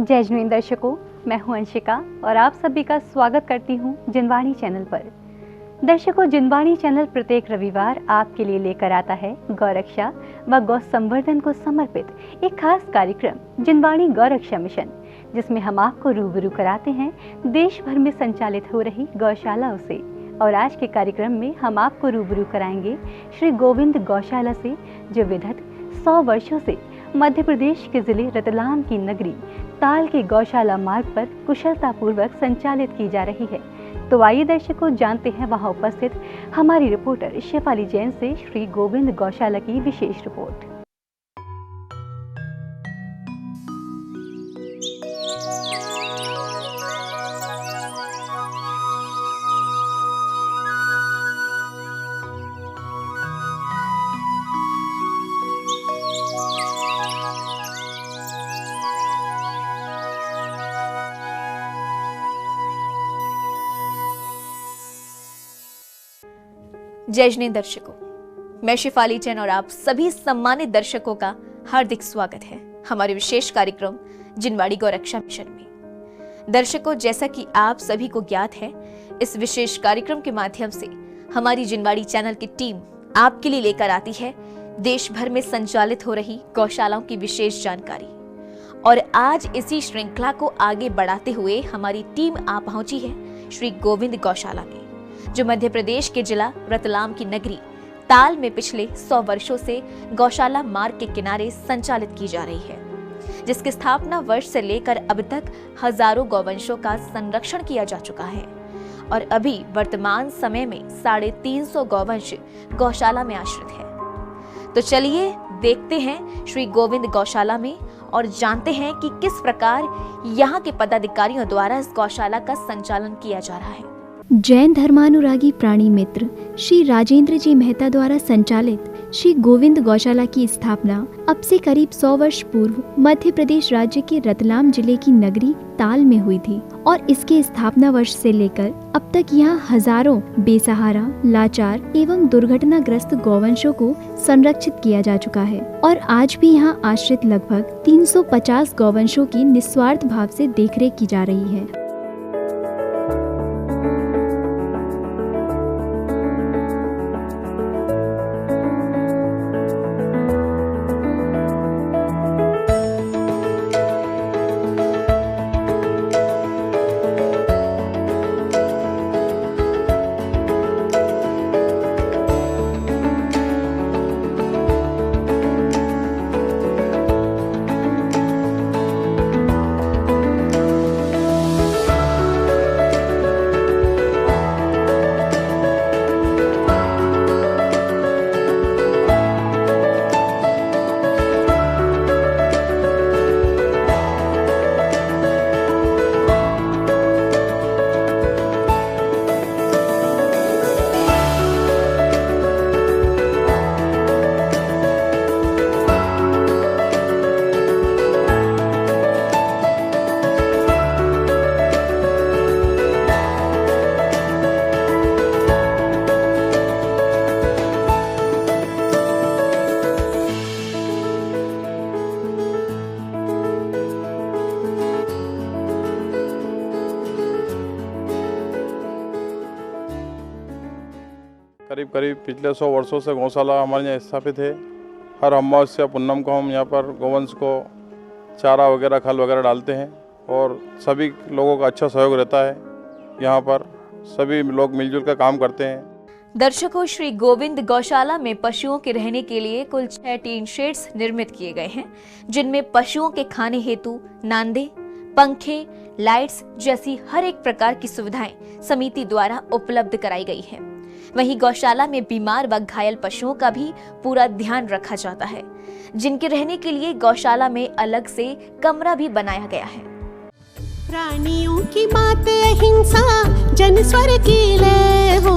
जय जैन दर्शकों, मैं हूं अंशिका और आप सभी का स्वागत करती हूं जिनवाणी चैनल पर। दर्शकों, जिनवाणी चैनल प्रत्येक रविवार आपके लिए लेकर आता है गौरक्षा व गौ संवर्धन को समर्पित एक खास कार्यक्रम जिनवाणी गौरक्षा मिशन, जिसमें हम आपको रूबरू कराते हैं देश भर में संचालित हो रही गौशालाओं से। और आज के कार्यक्रम में हम आपको रूबरू कराएंगे श्री गोविंद गौशाला से, जो विगत 100 वर्षों से मध्य प्रदेश के जिले रतलाम की नगरी ताल के गौशाला मार्ग पर कुशलता पूर्वक संचालित की जा रही है। तो आइए दर्शकों, जानते हैं वहां उपस्थित हमारी रिपोर्टर शेफाली जैन से श्री गोविंद गौशाला की विशेष रिपोर्ट। जय जैन दर्शकों, मैं शेफाली जैन और आप सभी सम्मानित दर्शकों का हार्दिक स्वागत है हमारे विशेष कार्यक्रम जिनवाणी गौरक्षा मिशन में। दर्शकों, जैसा कि आप सभी को ज्ञात है, इस विशेष कार्यक्रम के माध्यम से हमारी जिनवाणी चैनल की टीम आपके लिए लेकर आती है देश भर में संचालित हो रही गौशालाओं की विशेष जानकारी। और आज इसी श्रृंखला को आगे बढ़ाते हुए हमारी टीम आ पहुंची है श्री गोविंद गौशाला में, जो मध्य प्रदेश के जिला रतलाम की नगरी ताल में पिछले 100 वर्षों से गौशाला मार्ग के किनारे संचालित की जा रही है, जिसकी स्थापना वर्ष से लेकर अब तक हजारों गौवंशों का संरक्षण किया जा चुका है। और अभी वर्तमान समय में 350 गौवंश गौशाला में आश्रित है। तो चलिए देखते हैं श्री गोविंद गौशाला में और जानते हैं कि किस प्रकार यहाँ के पदाधिकारियों द्वारा इस गौशाला का संचालन किया जा रहा है। जैन धर्मानुरागी प्राणी मित्र श्री राजेंद्र जी मेहता द्वारा संचालित श्री गोविंद गौशाला की स्थापना अब से करीब 100 वर्ष पूर्व मध्य प्रदेश राज्य के रतलाम जिले की नगरी ताल में हुई थी। और इसके स्थापना वर्ष से लेकर अब तक यहाँ हजारों बेसहारा, लाचार एवं दुर्घटनाग्रस्त गौवंशों को संरक्षित किया जा चुका है। और आज भी यहाँ आश्रित लगभग 350 गौवंशों की निस्वार्थ भाव से देखरेख की जा रही है। करीब पिछले 100 वर्षों से गौशाला हमारे यहाँ स्थापित है। हर अमावस्या पुन्नम को हम यहाँ पर गौवंश को चारा वगैरह, खल वगैरह डालते हैं और सभी लोगों का अच्छा सहयोग रहता है। यहाँ पर सभी लोग मिलजुल कर काम करते हैं। दर्शकों, श्री गोविंद गौशाला में पशुओं के रहने के लिए कुल 6 टीन शेड्स निर्मित किए गए हैं, जिनमें पशुओं के खाने हेतु नांदे, पंखे, लाइट्स जैसी हर एक प्रकार की सुविधाएं समिति द्वारा उपलब्ध कराई गई है। वहीं गौशाला में बीमार व घायल पशुओं का भी पूरा ध्यान रखा जाता है, जिनके रहने के लिए गौशाला में अलग से कमरा भी बनाया गया है। प्राणियों की मात अहिंसा, जन स्वर की लय हो,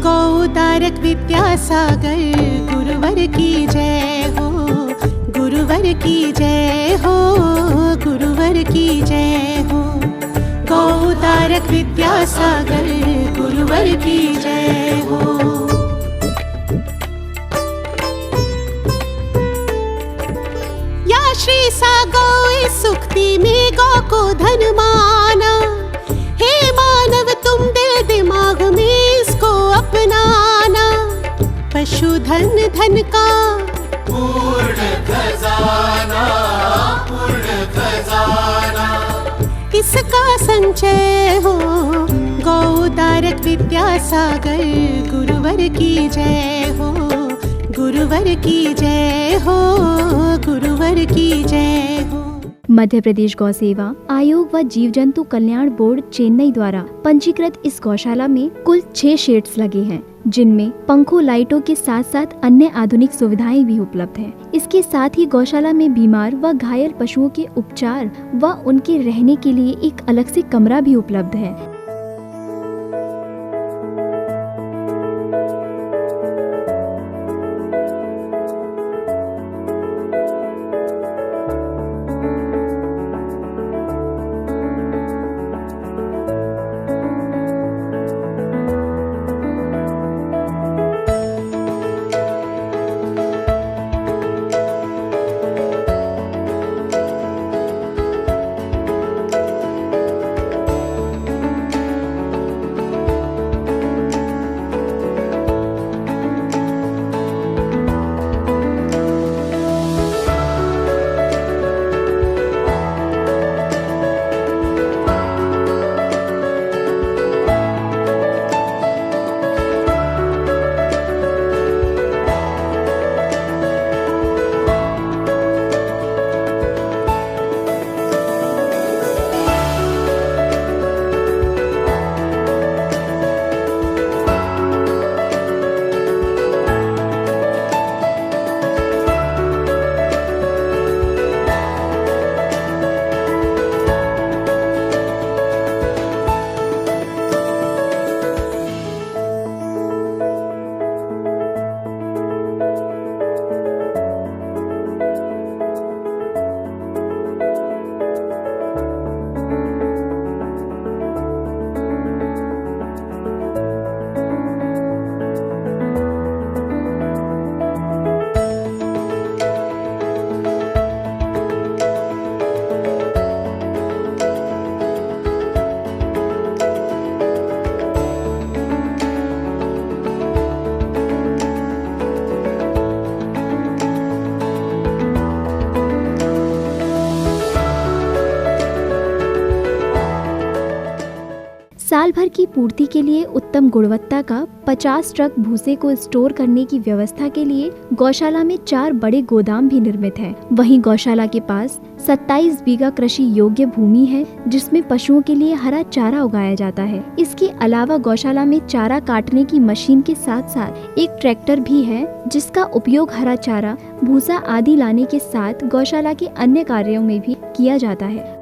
गौ तारक विद्यासागर गुरुवर की जय हो, गुरुवर की जय हो, गुरुवर की जय हो। गौ तारक विद्यासागर गुरुवर की जय हो। या श्री सा गौ सुक्ति में को धन माना। हे मानव तुम दिल दिमाग में इसको अपनाना। पशुधन धन का पूर्ण खजाना, पूर्ण खजाना। इसका संचय हो गौदारक विद्यासागर गुरुवर की जय हो, गुरुवर की जय हो, गुरुवर की जय हो। मध्य प्रदेश गौ सेवा आयोग व जीव जंतु कल्याण बोर्ड चेन्नई द्वारा पंजीकृत इस गौशाला में कुल 6 शेड्स लगे हैं, जिनमें पंखों, लाइटों के साथ साथ अन्य आधुनिक सुविधाएं भी उपलब्ध हैं। इसके साथ ही गौशाला में बीमार व घायल पशुओं के उपचार व उनके रहने के लिए एक अलग से कमरा भी उपलब्ध है। साल भर की पूर्ति के लिए उत्तम गुणवत्ता का 50 ट्रक भूसे को स्टोर करने की व्यवस्था के लिए गौशाला में 4 बड़े गोदाम भी निर्मित हैं। वहीं गौशाला के पास 27 बीघा कृषि योग्य भूमि है, जिसमें पशुओं के लिए हरा चारा उगाया जाता है। इसके अलावा गौशाला में चारा काटने की मशीन के साथ साथ एक ट्रैक्टर भी है, जिसका उपयोग हरा चारा, भूसा आदि लाने के साथ गौशाला के अन्य कार्यों में भी किया जाता है।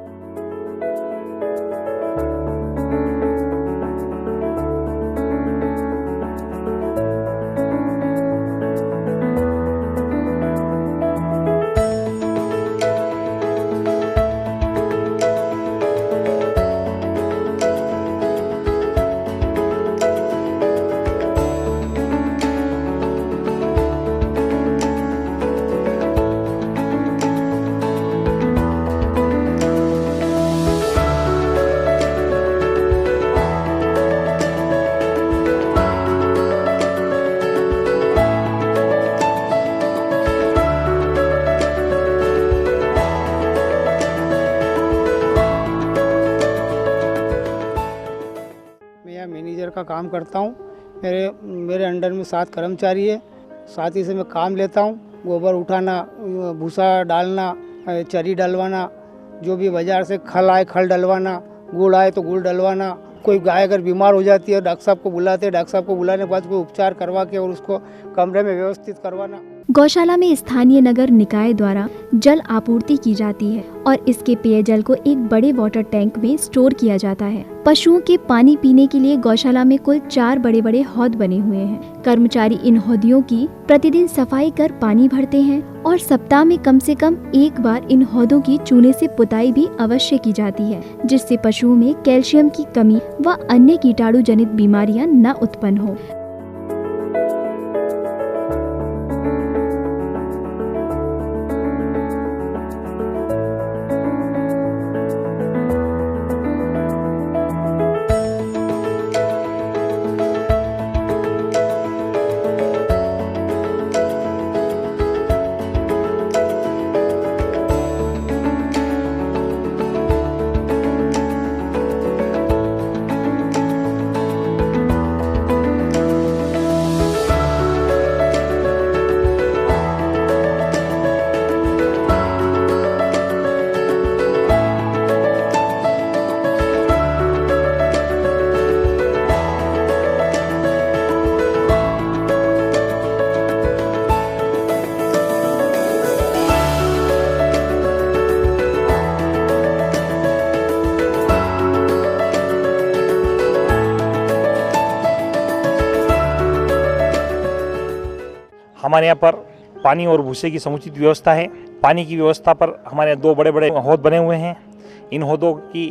मैनेजर का काम करता हूँ। मेरे अंडर में 7 कर्मचारी है। साथ ही से मैं काम लेता हूँ, गोबर उठाना, भूसा डालना, चरी डलवाना, जो भी बाज़ार से खल आए खल डलवाना, गुड़ आए तो गुड़ डलवाना। कोई गाय अगर बीमार हो जाती है, डॉक्टर साहब को बुलाते हैं, डॉक्टर साहब को बुलाने के बाद कोई उपचार करवा के और उसको कमरे में व्यवस्थित करवाना। गौशाला में स्थानीय नगर निकाय द्वारा जल आपूर्ति की जाती है और इसके पेयजल को एक बड़े वाटर टैंक में स्टोर किया जाता है। पशुओं के पानी पीने के लिए गौशाला में कुल 4 बड़े बड़े हौद बने हुए हैं। कर्मचारी इन हौदियों की प्रतिदिन सफाई कर पानी भरते हैं और सप्ताह में कम से कम एक बार इन हौदों की चूने से पुताई भी अवश्य की जाती है, जिससे पशुओं में कैल्शियम की कमी व अन्य कीटाणु जनित बीमारियां न उत्पन्न हो। हमारे यहाँ पर पानी और भूसे की समुचित व्यवस्था है। पानी की व्यवस्था पर हमारे यहाँ 2 बड़े बड़े हौद बने हुए हैं। इन हौदों की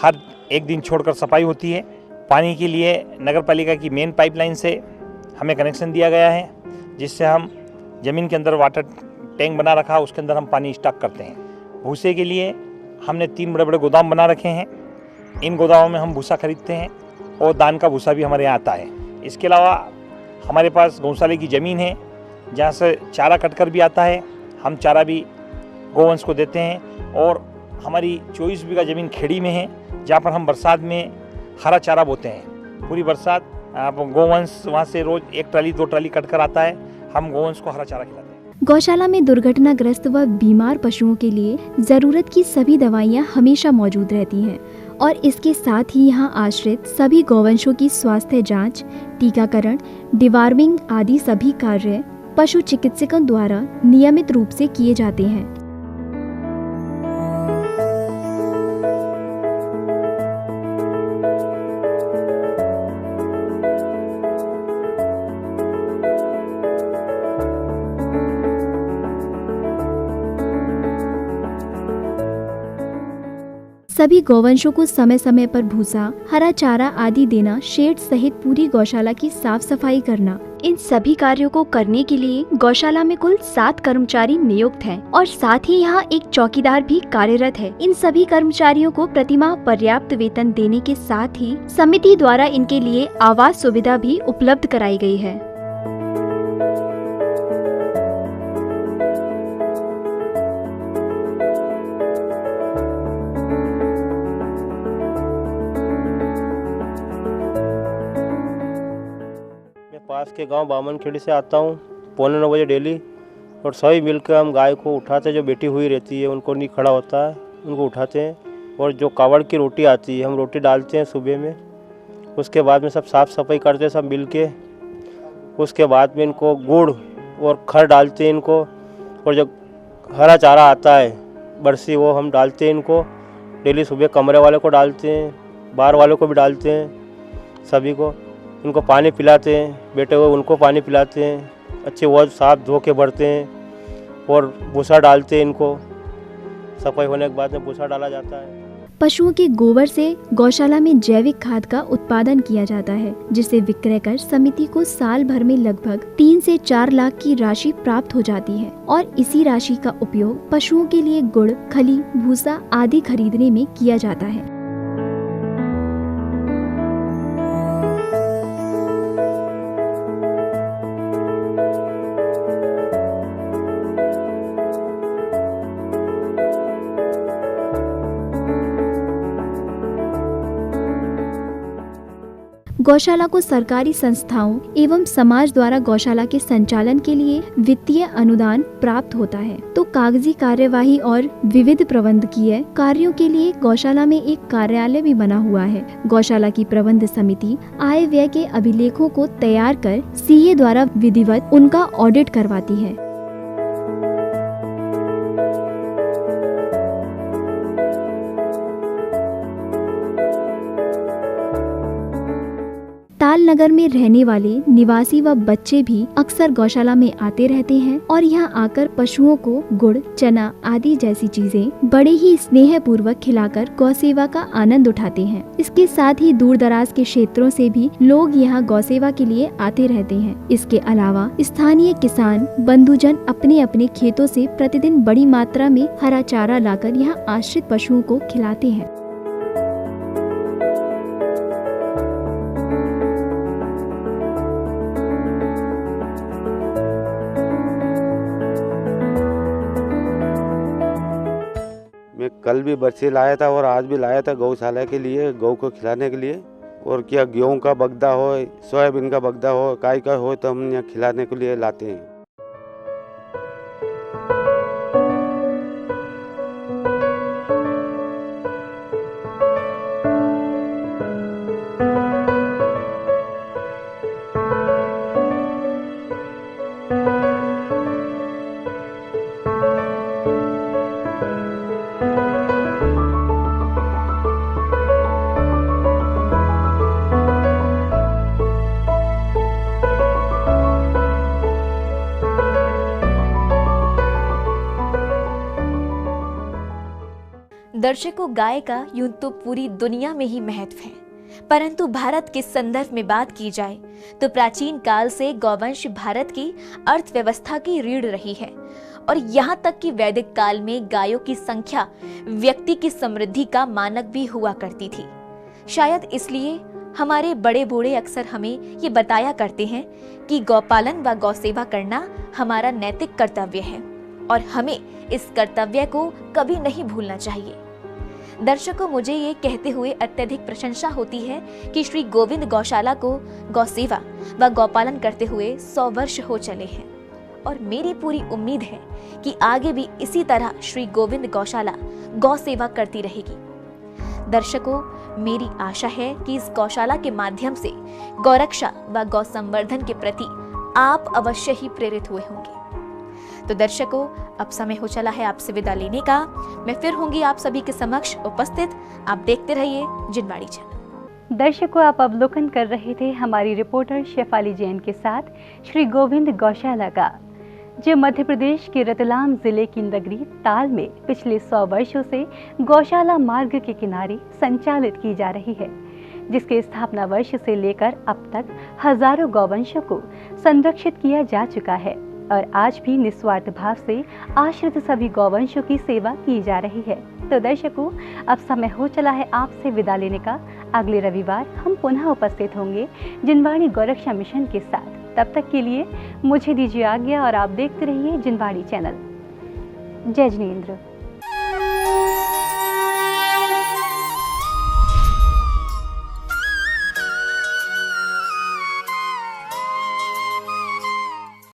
हर एक दिन छोड़कर सफाई होती है। पानी के लिए नगर पालिका की मेन पाइपलाइन से हमें कनेक्शन दिया गया है, जिससे हम ज़मीन के अंदर वाटर टैंक बना रखा, उसके अंदर हम पानी स्टॉक करते हैं। भूसे के लिए हमने 3 बड़े बड़े गोदाम बना रखे हैं। इन गोदामों में हम भूसा खरीदते हैं और दान का भूसा भी हमारे यहाँ आता है। इसके अलावा हमारे पास गौशाले की ज़मीन है, जहाँ से चारा कटकर भी आता है। हम चारा भी गौवंश को देते हैं। और हमारी 24 बीघा ज़मीन खेड़ी में है, जहाँ पर हम बरसात में हरा चारा बोते हैं। पूरी बरसात गौवंश वहाँ से रोज़ 1 ट्राली 2 ट्राली कटकर आता है। हम गौवंश को हरा चारा खिलाते हैं। गौशाला में दुर्घटनाग्रस्त व बीमार पशुओं के लिए जरूरत की सभी दवाइयाँ हमेशा मौजूद रहती हैं और इसके साथ ही यहाँ आश्रित सभी गौवंशों की स्वास्थ्य जांच, टीकाकरण, डिवार्मिंग आदि सभी कार्य पशु चिकित्सकों द्वारा नियमित रूप से किए जाते हैं। सभी गौवंशों को समय समय पर भूसा, हरा चारा आदि देना, शेड सहित पूरी गौशाला की साफ सफाई करना, इन सभी कार्यों को करने के लिए गौशाला में कुल 7 कर्मचारी नियुक्त हैं और साथ ही यहाँ एक चौकीदार भी कार्यरत है। इन सभी कर्मचारियों को प्रतिमाह पर्याप्त वेतन देने के साथ ही समिति द्वारा इनके लिए आवास सुविधा भी उपलब्ध कराई गई है। पास के गांव बामनखेड़ी से आता हूं 8:45 बजे डेली, और सभी मिलकर हम गाय को उठाते, जो बैठी हुई रहती है उनको नहीं खड़ा होता है उनको उठाते हैं। और जो कावड़ की रोटी आती है हम रोटी डालते हैं सुबह में। उसके बाद में सब साफ़ सफाई करते हैं सब मिल के। उसके बाद में इनको गुड़ और खर डालते हैं इनको, और जो हरा चारा आता है बरसी वो हम डालते हैं इनको डेली। सुबह कमरे वाले को डालते हैं, बाहर वालों को भी डालते हैं, सभी को। उनको पानी पिलाते हैं, बैठे हुए उनको पानी पिलाते हैं, अच्छे वो साफ धो के भरते हैं और भूसा डालते हैं इनको। सफाई होने के बाद में भूसा डाला जाता है। पशुओं के गोबर से गौशाला में जैविक खाद का उत्पादन किया जाता है, जिसे विक्रय कर समिति को साल भर में लगभग 3 से 4 लाख की राशि प्राप्त हो जाती है और इसी राशि का उपयोग पशुओं के लिए गुड़, खली, भूसा आदि खरीदने में किया जाता है। गौशाला को सरकारी संस्थाओं एवं समाज द्वारा गौशाला के संचालन के लिए वित्तीय अनुदान प्राप्त होता है, तो कागजी कार्यवाही और विविध प्रबंधकीय कार्यों के लिए गौशाला में एक कार्यालय भी बना हुआ है। गौशाला की प्रबंध समिति आय व्यय के अभिलेखों को तैयार कर सीए द्वारा विधिवत उनका ऑडिट करवाती है। ताल नगर में रहने वाले निवासी व बच्चे भी अक्सर गौशाला में आते रहते हैं और यहाँ आकर पशुओं को गुड़, चना आदि जैसी चीजें बड़े ही स्नेह पूर्वक खिलाकर गौसेवा का आनंद उठाते हैं। इसके साथ ही दूर दराज के क्षेत्रों से भी लोग यहाँ गौसेवा के लिए आते रहते हैं। इसके अलावा स्थानीय किसान बंधुजन अपने अपने खेतों से प्रतिदिन बड़ी मात्रा में हरा चारा लाकर यहाँ आश्रित पशुओं को खिलाते हैं। मैं कल भी बरसी लाया था और आज भी लाया था गौशाला के लिए, गौ को खिलाने के लिए। और क्या गेहूं का बगदा हो, सोयाबीन का बगदा हो, काय का हो, तो हम यहाँ खिलाने के लिए लाते हैं। दर्शकों, गाय का यूं तो पूरी दुनिया में ही महत्व है, परंतु भारत के संदर्भ में बात की जाए तो प्राचीन काल से गौवंश भारत की अर्थव्यवस्था की रीढ़ रही है और यहाँ तक कि वैदिक काल में गायों की संख्या व्यक्ति की समृद्धि का मानक भी हुआ करती थी। शायद इसलिए हमारे बड़े बूढ़े अक्सर हमें ये बताया करते हैं कि गौपालन व गौसेवा करना हमारा नैतिक कर्तव्य है और हमें इस कर्तव्य को कभी नहीं भूलना चाहिए। दर्शकों, मुझे ये कहते हुए अत्यधिक प्रशंसा होती है कि श्री गोविंद गौशाला को गौसेवा व गौपालन करते हुए 100 वर्ष हो चले हैं और मेरी पूरी उम्मीद है कि आगे भी इसी तरह श्री गोविंद गौशाला गौसेवा करती रहेगी। दर्शकों, मेरी आशा है कि इस गौशाला के माध्यम से गौरक्षा व गौ संवर्धन के प्रति आप अवश्य ही प्रेरित हुए होंगे। तो दर्शकों, अब समय हो चला है आपसे विदा लेने का। मैं फिर होंगी आप सभी के समक्ष उपस्थित। आप देखते रहिए जिनवाड़ी चैनल। दर्शकों, आप अवलोकन कर रहे थे हमारी रिपोर्टर शेफाली जैन के साथ श्री गोविंद गौशाला का, जो मध्य प्रदेश के रतलाम जिले की नगरी ताल में पिछले 100 वर्षों से गौशाला मार्ग के किनारे संचालित की जा रही है, जिसके स्थापना वर्ष से लेकर अब तक हजारों गौवंशों को संरक्षित किया जा चुका है और आज भी निस्वार्थ भाव से आश्रित सभी गौवंशों की सेवा की जा रही है। तो दर्शकों, अब समय हो चला है आपसे विदा लेने का। अगले रविवार हम पुनः उपस्थित होंगे जिनवाड़ी गौरक्षा मिशन के साथ। तब तक के लिए मुझे दीजिए आज्ञा और आप देखते रहिए जिनवाड़ी चैनल। जय जिनेंद्र।